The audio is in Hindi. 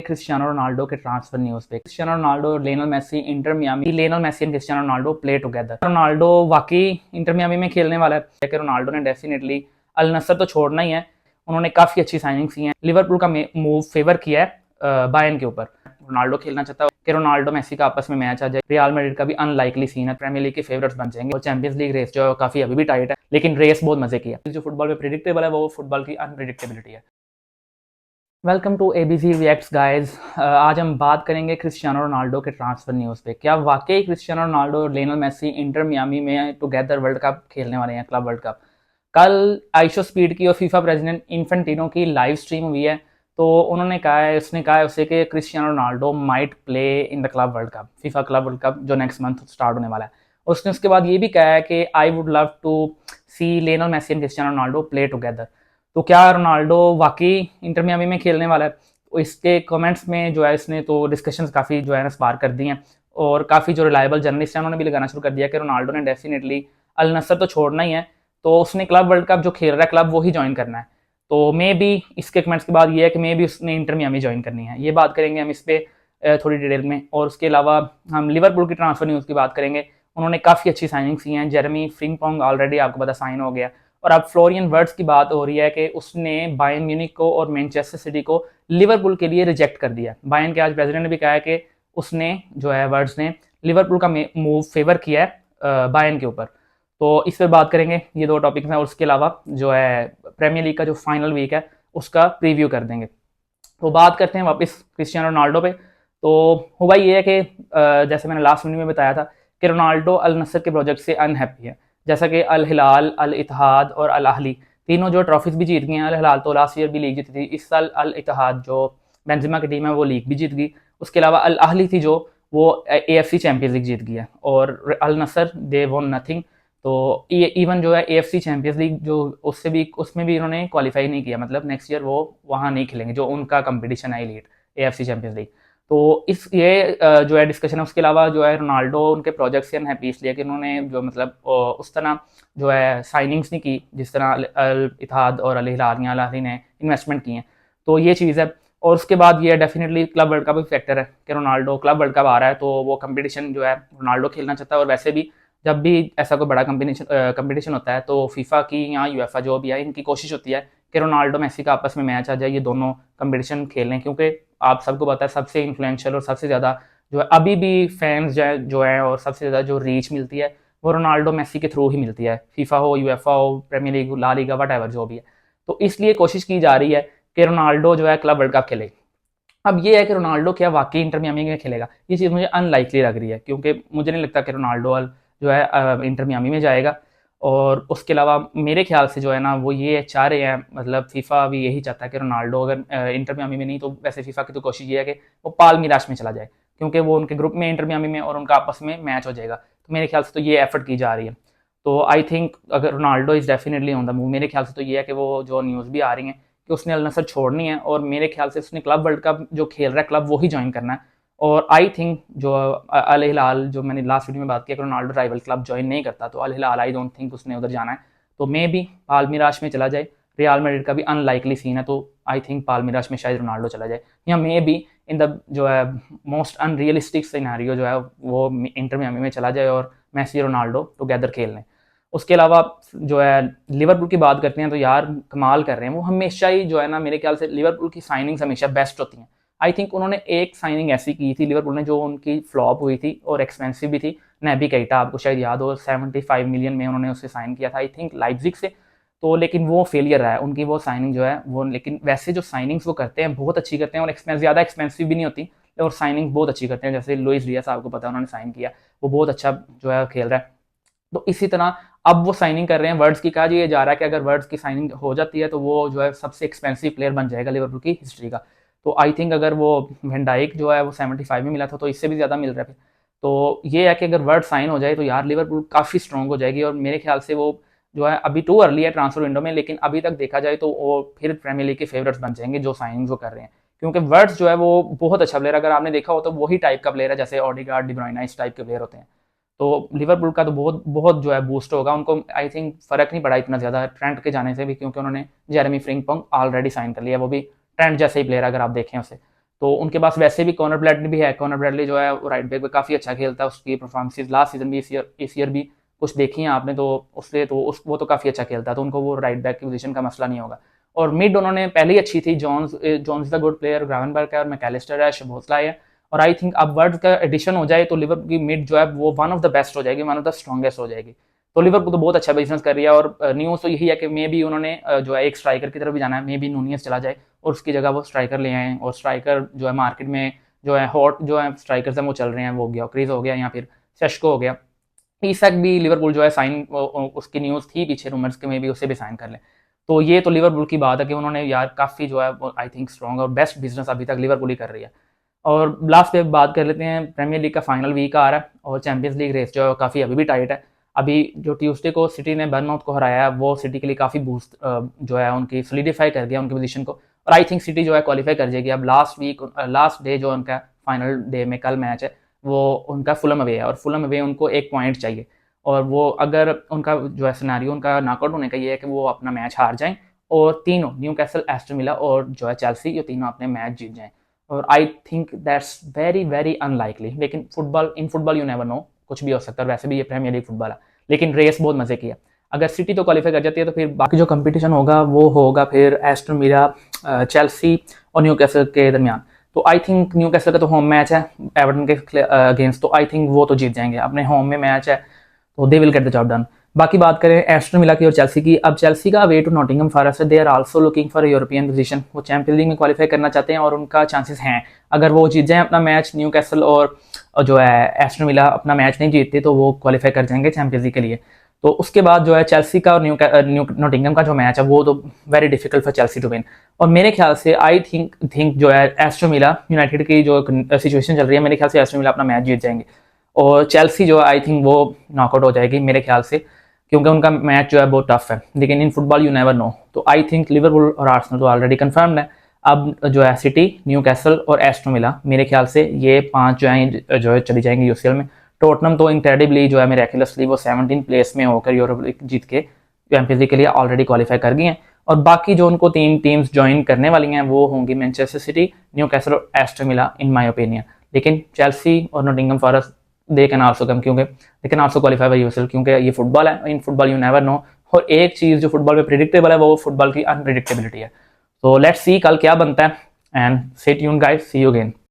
क्रिस्टियानो रोनाल्डो के ट्रांसफर न्यूज पे क्रिस्टियानो रोनाल्डो और Lionel Messi Inter Miami Lionel Messi and Cristiano Ronaldo play together. Ronaldo वाकई इंटर मियामी में खेलने वाला है कि रोनाल्डो ने डेफिनेटली अल नसर तो छोड़ना ही है। उन्होंने काफी अच्छी साइनिंग्स की हैं। लिवरपूल का मूव फेवर किया है बायर्न के ऊपर। रोनाल्डो खेलना चाहता है कि रोनाल्डो मेसी का आपस में मैच आ जाए। रियल मैड्रिड का भी अनलाइकली सीन है, प्रीमियर लीग के फेवरेट्स बन जाएंगे और चैंपियंस लीग रेस जो है काफी अभी भी टाइट है, लेकिन रेस बहुत मजे की है। जो फुटबॉल में प्रिडिक्टेबल है वो फुटबॉल की अनप्रिडिक्टेबिलिटी है। Welcome to ABC reacts guys. आज हम बात करेंगे क्रिस्टियानो रोनाल्डो के ट्रांसफर न्यूज़ पे। क्या वाकई क्रिस्टियानो रोनाल्डो और लियोनेल मेसी इंटर मियामी में टुगेदर वर्ल्ड कप खेलने वाले हैं, क्लब वर्ल्ड कप। कल आइशो स्पीड की और फीफा प्रेसिडेंट इन्फेंटिनो की लाइव स्ट्रीम हुई है, तो उन्होंने कहा है उसने कहा है उसे कि Cristiano Ronaldo might play in the club world cup, FIFA club world cup जो नेक्स्ट मंथ स्टार्ट होने वाला है। उसने उसके बाद ये भी कहा है कि I would love to see Lionel Messi and Cristiano Ronaldo play together. तो क्या रोनाल्डो वाकई इंटर मियामी में खेलने वाला है? तो इसके कमेंट्स में जो है इसने तो डिस्कशंस काफ़ी जो है ना स्पार्क कर दी हैं, और काफ़ी जो रिलायबल जर्नलिस्ट हैं उन्होंने भी लगाना शुरू कर दिया कि रोनाल्डो ने डेफिनेटली अल नसर तो छोड़ना ही है, तो उसने क्लब वर्ल्ड कप जो खेल रहा है क्लब वो ही ज्वाइन करना है। तो मे बी इसके कमेंट्स के बाद ये है कि मे बी उसने इंटर मियामी ज्वाइन करनी है। ये बात करेंगे हम इस पर थोड़ी डिटेल में। और उसके अलावा हम लिवरपूल की ट्रांसफर न्यूज़ की बात करेंगे। उन्होंने काफ़ी अच्छी साइनिंग्स की हैं। जेरेमी फ्रिम्पोंग ऑलरेडी आपको पता साइन हो गया, और अब फ्लोरियन वर्ड्स की बात हो रही है कि उसने बायर्न म्यूनिख को और मैनचेस्टर सिटी को लिवरपूल के लिए रिजेक्ट कर दिया। बायर्न के आज प्रेसिडेंट ने भी कहा है कि उसने जो है वर्ड्स ने लिवरपूल का मूव फेवर किया है बायर्न के ऊपर। तो इस पर बात करेंगे, ये दो टॉपिक्स हैं। और उसके अलावा जो है प्रीमियर लीग का जो फाइनल वीक है उसका प्रीव्यू कर देंगे। तो बात करते हैं वापस क्रिस्टियानो रोनाल्डो पे। तो हुआ ये है कि जैसे मैंने लास्ट वीडियो में बताया था कि रोनाल्डो अल नसर के प्रोजेक्ट से अनहैप्पी है। जैसा कि अल हिलाल, अल इत्तेहाद और अल अहली तीनों जो ट्रॉफीज भी जीत गए हैं। अल हिलाल तो लास्ट ईयर भी लीग जीती थी, इस साल अल इत्तेहाद जो बेंजेमा की टीम है वो लीग भी जीत गई। उसके अलावा अल अहली थी जो वो AFC चैंपियंस लीग जीत गई है, और अल नसर दे वॉन नथिंग। तो इवन जो है AFC चैंपियंस लीग जो उससे भी उसमें भी इन्होंने क्वालिफाई नहीं किया, मतलब नेक्स्ट ईयर वो वहाँ नहीं खेलेंगे जो उनका कंपटीशन है एलीट AFC चैंपियंस लीग। तो इस ये जो है डिस्कशन है। उसके अलावा जो है रोनाल्डो उनके प्रोजेक्ट से अनहैप्पी इसलिए कि उन्होंने जो मतलब उस तरह जो है साइनिंग्स नहीं की जिस तरह अल इत्तेहाद और अल हिलाल या अल अहली ने इन्वेस्टमेंट की है। तो ये चीज़ है। और उसके बाद ये डेफिनेटली क्लब वर्ल्ड कप भी फैक्टर है कि रोनाल्डो क्लब वर्ल्ड कप आ रहा है, तो वो कंपटीशन जो है रोनाल्डो खेलना चाहता है। और वैसे भी जब भी ऐसा कोई बड़ा कंपटीशन होता है तो फीफा की या यूएफा जो भी है इनकी कोशिश होती है कि रोनाल्डो मेसी का आपस में मैच आ जाए, ये दोनों कंपटीशन खेलें, क्योंकि आप सबको पता है सबसे इन्फ्लुएंशियल और सबसे ज़्यादा जो है अभी भी फैंस जो है और सबसे ज़्यादा जो रीच मिलती है वो रोनाल्डो मेसी के थ्रू ही मिलती है। फीफा हो, यूएफा हो, Premier League, La Liga, whatever जो भी है। तो इसलिए कोशिश की जा रही है कि रोनाल्डो जो है क्लब वर्ल्ड कप खेले। अब ये है कि रोनाल्डो क्या वाकई इंटर मियामी में खेलेगा, ये चीज़ मुझे अनलाइकली लग रही है, क्योंकि मुझे नहीं लगता कि रोनाल्डो जो है इंटर मियामी में जाएगा। और उसके अलावा मेरे ख्याल से जो है ना वो ये चाह रहे हैं, मतलब फीफा भी यही चाहता है कि रोनाल्डो अगर इंटर मियामी में नहीं तो वैसे फीफा की तो कोशिश ये है कि वो पाल्मीरास में चला जाए, क्योंकि वो उनके ग्रुप में इंटर मियामी में और उनका आपस में मैच हो जाएगा। तो मेरे ख्याल से तो ये एफर्ट की जा रही है। तो आई थिंक अगर Ronaldo is definitely on the move, मेरे ख्याल से तो ये है कि वो जो न्यूज़ भी आ रही हैं कि उसने अल नसर छोड़नी है, और मेरे ख्याल से उसने क्लब वर्ल्ड कप जो खेल रहा है क्लब वो ही ज्वाइन करना है। और आई थिंक जो अल हिलाल जो मैंने लास्ट वीडियो में बात की, अगर रोनाल्डो राइवल क्लब ज्वाइन नहीं करता तो अल हिलाल आई डोंट थिंक उसने उधर जाना है। तो मे बी पाल्मीरास में चला जाए। रियल मैड्रिड का भी अनलाइकली सीन है, तो आई थिंक पाल्मीरास में शायद रोनाल्डो चला जाए, या मे बी इन द जो है मोस्ट अनरियलिस्टिक सिनेरियो जो है वो इंटर मियामी में चला जाए और मेसी रोनाल्डो टुगेदर खेल लें। उसके अलावा जो है लिवरपूल की बात करते हैं तो यार कमाल कर रहे हैं वो हमेशा ही, जो है ना मेरे ख्याल से लिवरपूल की साइनिंग्स हमेशा बेस्ट होती हैं। आई थिंक उन्होंने एक साइनिंग ऐसी की थी लिवरपूल ने जो उनकी फ्लॉप हुई थी और एक्सपेंसिव भी थी। नेबी केइटा आपको शायद याद हो, 75 मिलियन में उन्होंने उसे साइन किया था आई थिंक लाइप्जिग से। तो लेकिन वो फेलियर रहा है उनकी वो साइनिंग जो है वो। लेकिन वैसे जो साइनिंग्स वो करते हैं बहुत अच्छी करते हैं, और ज़्यादा एक्सपेंसिव भी नहीं होती, और साइनिंग बहुत अच्छी करते हैं। जैसे लुइस डियास आपको पता है उन्होंने साइन किया, वो बहुत अच्छा जो है खेल रहा है। तो इसी तरह अब वो साइनिंग कर रहे हैं वर्ड्स की। कहा ये जा रहा है कि अगर वर्ड्स की साइनिंग हो जाती है तो वो जो है सबसे एक्सपेंसिव प्लेयर बन जाएगा लिवरपूल की हिस्ट्री का। तो आई थिंक अगर वो वैन डाइक जो है वो 75 में मिला था तो इससे भी ज़्यादा मिल रहा है। तो ये है कि अगर वर्ड साइन हो जाए तो यार लिवरपूल काफ़ी स्ट्रॉन्ग हो जाएगी, और मेरे ख्याल से वो जो है अभी टू अर्ली है ट्रांसफर विंडो में, लेकिन अभी तक देखा जाए तो वो फिर प्रीमियर लीग के फेवरेट्स बन जाएंगे जो साइनिंग वो कर रहे हैं। क्योंकि वर्ड्स जो है वो बहुत अच्छा प्लेयर, अगर आपने देखा हो तो वही टाइप का प्लेयर है जैसे ओडेगार्ड, डी ब्रुयना, इस टाइप के प्लेयर होते हैं। तो लिवरपूल का तो बहुत बहुत जो है बूस्ट होगा उनको। आई थिंक फ़र्क नहीं पड़ा इतना ज़्यादा ट्रेंट के जाने से भी, क्योंकि उन्होंने जेरेमी फ्रिम्पोंग ऑलरेडी साइन कर लिया, वो भी ट्रेंट जैसे ही प्लेयर अगर आप देखें उसे। तो उनके पास वैसे भी कॉनर ब्रैडली भी है। कॉनर ब्रैडली जो है वो राइट बैक पे काफ़ी अच्छा खेलता है, उसकी परफॉर्मेंसेज लास्ट सीजन भी इस ईयर भी कुछ देखी हैं आपने, तो उससे तो वो तो काफ़ी अच्छा खेलता है, तो उनको वो राइट बैक की पोजीशन का मसला नहीं होगा। और मिड उन्होंने पहले ही अच्छी थी, Jones is the good player, Gravenberch है और मैकेलिस्टर है, शबोसला है। और आई थिंक अब वर्ड का एडिशन हो जाए तो लिवरपूल की मिड जो है वो वन ऑफ द बेस्ट हो जाएगी, वन ऑफ द स्ट्रॉन्गेस्ट हो जाएगी। तो लिवरपूल तो बहुत अच्छा बिजनेस कर रही है। और न्यूज़ तो यही है कि मे भी उन्होंने जो है एक स्ट्राइकर की तरफ भी जाना है, मे भी नूनियस चला जाए और उसकी जगह वो स्ट्राइकर ले आए। और स्ट्राइकर जो है मार्केट में जो है हॉट जो है स्ट्राइकर्स हैं वो चल रहे हैं, वो हो गया क्रीज हो गया या फिर सेस्को हो गया। ईसक भी लिवरपूल जो है साइन, उसकी न्यूज़ थी पीछे रूमर्स के, में भी उसे भी साइन कर लें। तो ये तो लिवरपूल की बात है कि उन्होंने यार काफ़ी जो है आई थिंक स्ट्रॉन्ग और बेस्ट बिजनेस अभी तक लिवरपूल ही कर रही है। और लास्ट पे बात कर लेते हैं, प्रीमियर लीग का फाइनल वीक आ रहा है और चैंपियंस लीग रेस जो है काफ़ी अभी भी टाइट है। अभी जो ट्यूसडे को सिटी ने बर्नमाउथ को हराया है वो सिटी के लिए काफ़ी बूस्ट जो है उनकी सोलिडिफाई कर दिया उनकी पोजीशन को। और आई थिंक सिटी जो है क्वालिफाई कर जाएगी। अब लास्ट डे जो उनका फाइनल डे में कल मैच है वो उनका फुलम अवे है, और फुलम अवे उनको 1 पॉइंट चाहिए। और वो अगर उनका जो है सिनेरियो उनका नॉकआउट होने का ये है कि वो अपना मैच हार जाएं और तीनों न्यूकैसल, एस्टन विला और जो है चेल्सी, ये तीनों अपने मैच जीत जाएं। और I think that's very very unlikely, लेकिन फुटबॉल यू नेवर नो, कुछ भी हो सकता है। वैसे भी ये प्रीमियर लीग फुटबॉल है, लेकिन रेस बहुत मजे की है। अगर सिटी तो क्वालिफाई कर जाती है तो फिर बाकी जो कंपटीशन होगा वो होगा फिर एस्टन विला, चेल्सी और न्यूकैसल के दरमियान। तो आई थिंक न्यूकैसल का तो होम मैच है एवर्टन के अगेंस्ट, तो आई थिंक वो तो जीत जाएंगे, अपने होम में मैच है तो they will get the job done. बाकी बात करें एस्टन विला की और चेल्सी की, अब चेल्सी का वे टू नॉटिंघम फॉरेस्ट है, they are also looking for European position. वो चैंपियंस लीग में क्वालिफाई करना चाहते हैं और उनका चांसेस हैं। अगर वो जीत जाएं अपना मैच, न्यूकैसल और जो है एस्टन विला अपना मैच नहीं जीतते तो वो क्वालिफाई कर जाएंगे चैंपियंस लीग के लिए। तो उसके बाद जो है चेल्सी का और नॉटिंघम का जो मैच है वो तो very difficult for Chelsea to win. और मेरे ख्याल से आई थिंक जो है एस्टन विला यूनाइटेड की जो सिचुएशन चल रही है, मेरे ख्याल से एस्टन विला अपना मैच जीत जाएंगे और चेल्सी जो है आई थिंक वो नॉकआउट हो जाएगी मेरे ख्याल से, क्योंकि उनका मैच जो है बहुत टफ है। लेकिन इन फुटबॉल यू नेवर नो, तो आई थिंक लिवरपूल और आर्सेनल तो ऑलरेडी कंफर्म्ड है। अब जो है सिटी, न्यूकैसल और एस्टन विला, मेरे ख्याल से ये 5 जो है चली जाएंगी यूसीएल में। टोटनम तो इनक्रेडिबली जो है मिरेकुलसली वो 17 प्लेस में होकर यूरोप लीग जीत के चैंपियंस लीग के लिए ऑलरेडी क्वालिफाई कर गई हैं। और बाकी जो उनको 3 टीम्स ज्वाइन करने वाली हैं वो होंगी मैनचेस्टर सिटी, न्यूकैसल और Aston Villa in my opinion. लेकिन चेल्सी और Nottingham Forest they can also come, क्योंकि they can also qualify by UCL, क्योंकि ये फुटबॉल है, in football you never know. और एक चीज़ जो फुटबॉल में प्रिडिक्टेबल है वो फुटबॉल की अनप्रिडिक्टेबिलिटी है। तो लेट्स सी कल क्या बनता है, and stay tuned guys, see you again.